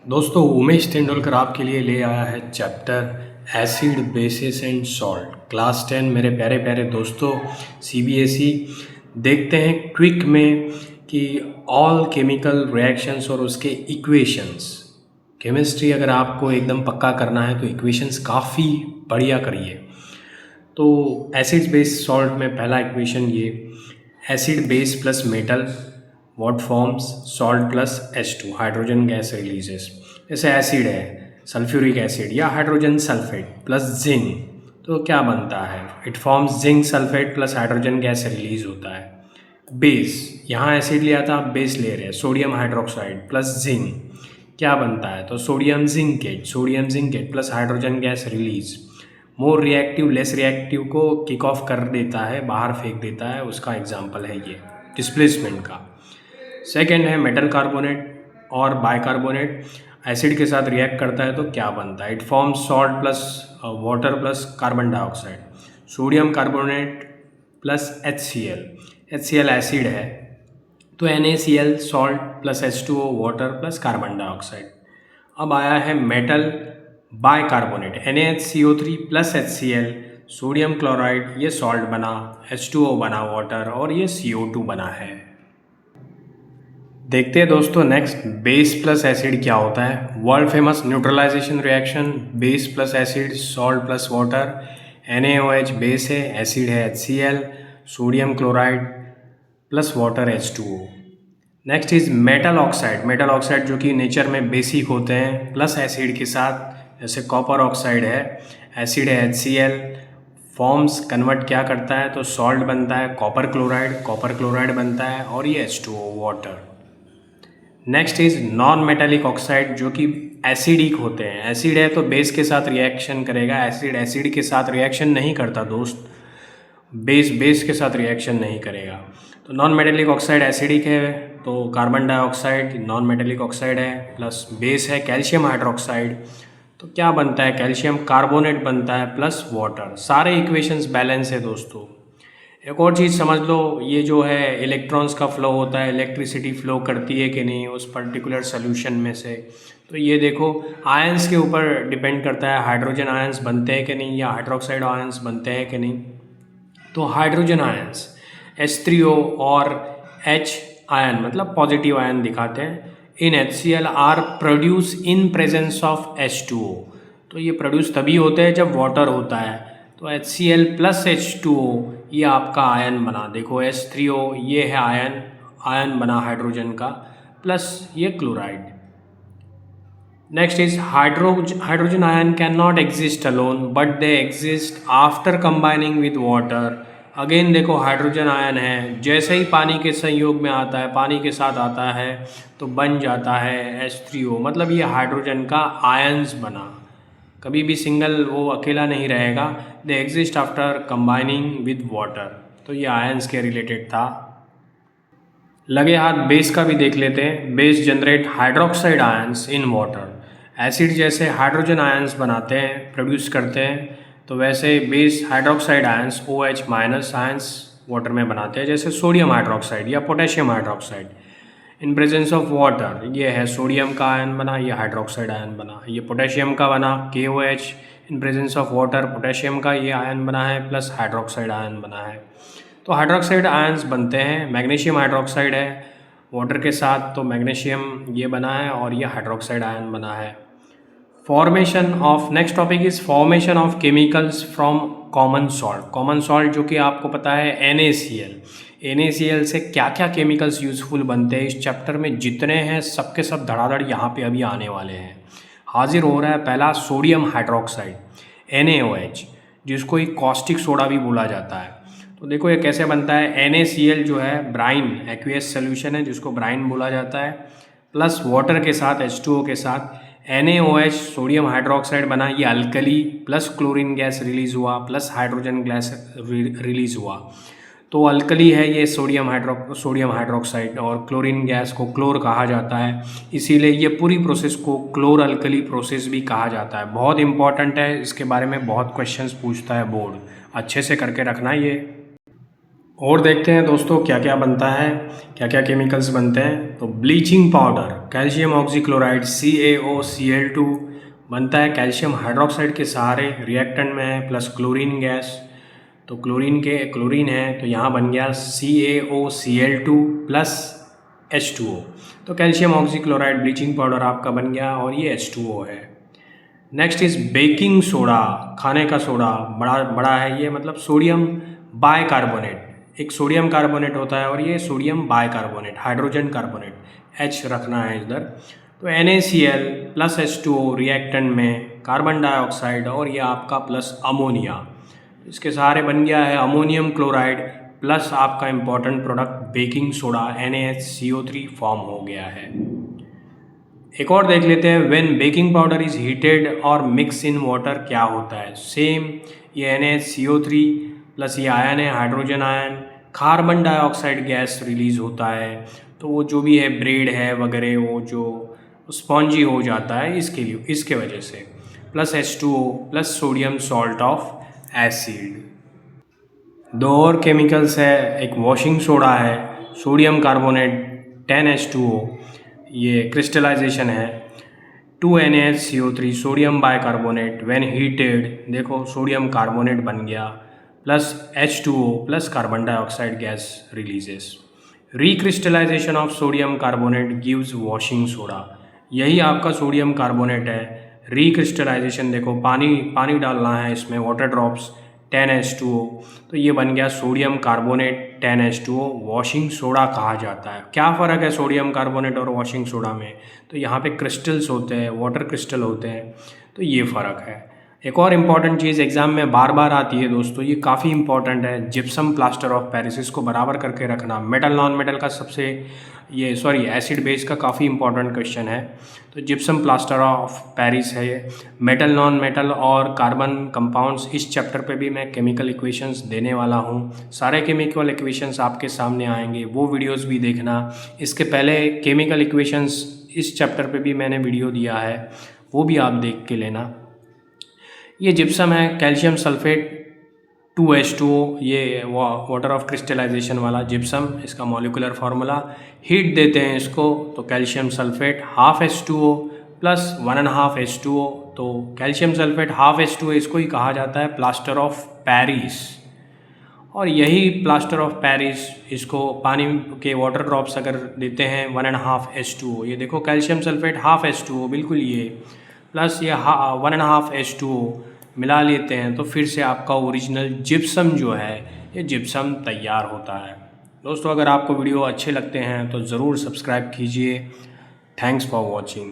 दोस्तों उमेश तेंदुलकर आपके लिए ले आया है chapter acid basis and salt class 10। मेरे प्यारे प्यारे दोस्तों, सीबीएसई देखते हैं क्विक में कि ऑल केमिकल रिएक्शंस और उसके इक्वेशंस। केमिस्ट्री अगर आपको एकदम पक्का करना है तो इक्वेशंस काफ़ी बढ़िया करिए। तो एसिड बेस सॉल्ट में पहला इक्वेशन ये, acid base plus metal what forms salt plus H2 hydrogen gas releases. जैसे एसिड है सल्फ्यूरिक एसिड या हाइड्रोजन सल्फेट प्लस जिंक, तो क्या बनता है? It forms zinc sulphate plus hydrogen gas release होता है। बेस, यहाँ एसिड लिया था, बेस ले रहे हैं सोडियम हाइड्रोक्साइड प्लस जिंक, क्या बनता है? तो sodium zincate plus hydrogen gas release. More reactive less reactive को किक ऑफ कर देता है, बाहर फेंक देता है, उसका एग्जाम्पल है ये डिस्प्लेसमेंट का। सेकेंड है मेटल कार्बोनेट और बाइकार्बोनेट एसिड के साथ रिएक्ट करता है तो क्या बनता है? It forms salt plus water plus carbon dioxide. Sodium carbonate plus HCl acid है तो NaCl salt plus H2O water plus carbon dioxide. अब आया है metal bicarbonate NaHCO3 plus HCl, sodium chloride, ये सॉल्ट बना, H2O बना वाटर और ये CO2 बना है। देखते हैं दोस्तों नेक्स्ट, बेस प्लस एसिड क्या होता है? World famous neutralization reaction, base plus acid salt plus water. NaOH base है, एसिड है HCl, sodium chloride plus water H2O। Next is metal oxide जो कि नेचर में बेसिक होते हैं प्लस एसिड के साथ, जैसे कॉपर ऑक्साइड है, एसिड है HCl, फॉर्म्स कन्वर्ट क्या करता है तो सॉल्ट बनता है, कॉपर क्लोराइड बनता है और ये H2O water. Next is non metallic oxide जो कि एसिडिक होते हैं। एसिड है तो बेस के साथ रिएक्शन करेगा, एसिड के साथ रिएक्शन नहीं करता दोस्त, बेस के साथ रिएक्शन नहीं करेगा। तो नॉन मेटेलिक ऑक्साइड एसिडिक है तो carbon dioxide non metallic oxide है, प्लस बेस है कैल्शियम हाइड्रोक्साइड, तो क्या बनता है? कैल्शियम कार्बोनेट बनता है प्लस वाटर। सारे इक्वेशंस बैलेंस है दोस्तों। एक और चीज़ समझ लो, ये जो है इलेक्ट्रॉन्स का फ्लो होता है, इलेक्ट्रिसिटी फ्लो करती है कि नहीं उस पर्टिकुलर सोल्यूशन में से, तो ये देखो आयंस के ऊपर डिपेंड करता है, हाइड्रोजन आयंस बनते हैं कि नहीं या हाइड्रोक्साइड आयंस बनते हैं कि नहीं। तो हाइड्रोजन आयंस H3O और H आयन मतलब पॉजिटिव आयन दिखाते हैं in HCl are produce in presence of H2O। तो ये प्रोड्यूस तभी होते हैं जब वाटर होता है, तो HCl प्लस H2O ये आपका आयन बना। देखो H3O ये है आयन बना हाइड्रोजन का, प्लस ये chloride. Next is hydrogen ion can not exist alone but they exist after combining with water. Again देखो हाइड्रोजन आयन है, जैसे ही पानी के संयोग में आता है, पानी के साथ आता है तो बन जाता है H3O, मतलब ये हाइड्रोजन का आयंस बना, कभी भी सिंगल वो अकेला नहीं रहेगा। They exist after combining with water, तो ये आयंस के रिलेटेड था। लगे हाथ बेस का भी देख लेते हैं। Base generate hydroxide ions in water. Acid जैसे हाइड्रोजन आयंस बनाते हैं, प्रोड्यूस करते हैं, तो वैसे base hydroxide ions OH minus ions water में बनाते हैं, जैसे सोडियम हाइड्रोक्साइड या potassium hydroxide in presence of water. ये है सोडियम का आयन बना, ये हाइड्रोक्साइड आयन बना, ये पोटेशियम का बना KOH in presence of water, potassium का ये आयन बना है प्लस हाइड्रोक्साइड आयन बना है। तो हाइड्रोक्साइड आयंस बनते हैं। मैग्नीशियम हाइड्रोक्साइड है वाटर के साथ, तो मैग्नीशियम ये बना है और ये हाइड्रोक्साइड आयन बना है। Formation of, next topic is formation of chemicals from common salt जो कि आपको पता है NaCl से क्या क्या केमिकल्स यूजफुल बनते हैं। इस चैप्टर में जितने हैं सबके सब धड़ाधड़ यहाँ पे अभी आने वाले हैं। हाजिर हो रहा है पहला सोडियम हाइड्रोक्साइड NaOH, जिसको एक कॉस्टिक सोडा भी बोला जाता है। तो देखो ये कैसे बनता है। NaCl जो है ब्राइन एक्वियस सोल्यूशन है जिसको ब्राइन बोला जाता है, प्लस वाटर के साथ H2O के साथ NaOH सोडियम हाइड्रोक्साइड बना, ये alkali, plus chlorine gas release हुआ, प्लस हाइड्रोजन गैस रिलीज हुआ, तो अल्कली है ये सोडियम हाइड्रोक्साइड और क्लोरीन गैस को क्लोर कहा जाता है, इसीलिए ये पूरी प्रोसेस को क्लोर अल्कली प्रोसेस भी कहा जाता है। बहुत इंपॉर्टेंट है, इसके बारे में बहुत क्वेश्चंस पूछता है बोर्ड, अच्छे से करके रखना ये। और देखते हैं दोस्तों क्या क्या बनता है, क्या क्या केमिकल्स बनते हैं। तो bleaching powder calcium oxychloride CaOCl2 बनता है कैल्शियम हाइड्रोक्साइड के सहारे, रिएक्टेंट में है प्लस क्लोरीन गैस। तो क्लोरीन है तो यहाँ बन गया CaOCl2 प्लस H2O। तो कैल्शियम ऑक्सीक्लोराइड ब्लीचिंग पाउडर आपका बन गया और ये H2O है। नेक्स्ट इज बेकिंग सोडा, खाने का सोडा, बड़ा बड़ा है ये, मतलब सोडियम बाइकार्बोनेट। एक सोडियम कार्बोनेट होता है और ये sodium bicarbonate, hydrogen carbonate, H रखना है इधर। तो NaCl प्लस H2O रिएक्टेंट में कार्बन डाइऑक्साइड और ये आपका प्लस अमोनिया, इसके सहारे बन गया है अमोनियम क्लोराइड प्लस आपका important product baking soda NaCO3 form हो गया है। एक और देख लेते हैं, when baking powder is heated और मिक्स इन वाटर क्या होता है। सेम ये NaCO3 प्लस ये आयन है hydrogen ion, carbon dioxide gas release होता है। तो वो जो भी है ब्रेड है वगैरह वो जो स्पॉन्जी हो जाता है इसके लिए, इसके वजह से, plus H2O plus sodium salt of acid. दो और केमिकल्स है, एक वॉशिंग सोडा है, सोडियम कार्बोनेट 10H2O, ये क्रिस्टलाइजेशन है 2NaCO3 sodium bicarbonate when heated, देखो सोडियम कार्बोनेट बन गया plus H2O plus carbon dioxide gas releases. Recrystallisation of sodium carbonate gives washing soda, यही आपका सोडियम कार्बोनेट है। रिक्रिस्टलाइजेशन देखो पानी डालना है इसमें, वाटर ड्रॉप्स 10H2O, तो ये बन गया sodium carbonate 10H2O, washing soda कहा जाता है। क्या फ़र्क है सोडियम कार्बोनेट और वॉशिंग सोडा में, तो यहाँ पे क्रिस्टल्स होते हैं, वाटर क्रिस्टल होते हैं, तो ये फ़र्क है। एक और इम्पॉर्टेंट चीज़ एग्जाम में बार बार आती है दोस्तों, ये काफ़ी इंपॉर्टेंट है, जिप्सम प्लास्टर ऑफ पेरिस, इसको बराबर करके रखना। मेटल नॉन मेटल का एसिड बेस का काफ़ी इंपॉर्टेंट क्वेश्चन है। तो जिप्सम प्लास्टर ऑफ पेरिस है ये। मेटल नॉन मेटल और कार्बन कंपाउंड्स, इस चैप्टर पे भी मैं केमिकल इक्वेशंस देने वाला हूँ। सारे केमिकल इक्वेशंस आपके सामने आएंगे, वो वीडियोस भी देखना। इसके पहले केमिकल इक्वेशंस इस चैप्टर पे भी मैंने वीडियो दिया है, वो भी आप देख के लेना। ये जिप्सम है, कैल्शियम सल्फेट 2H2O, ये वाटर ऑफ क्रिस्टलाइजेशन वाला जिप्सम, इसका मॉलिकुलर फार्मूला। हीट देते हैं इसको तो calcium sulphate half H2O plus 1.5 H2O, तो कैल्शियम सल्फेट हाफ H2O इसको ही कहा जाता है प्लास्टर ऑफ पेरिस। और यही प्लास्टर ऑफ पेरिस, इसको पानी के वाटर ड्रॉप्स अगर देते हैं 1.5 H2O, ये देखो कैल्शियम सल्फेट हाफ H2O बिल्कुल ये, प्लस ये 1.5 H2O मिला लेते हैं तो फिर से आपका ओरिजिनल जिप्सम जो है ये जिप्सम तैयार होता है। दोस्तों अगर आपको वीडियो अच्छे लगते हैं तो ज़रूर सब्सक्राइब कीजिए। Thanks for watching.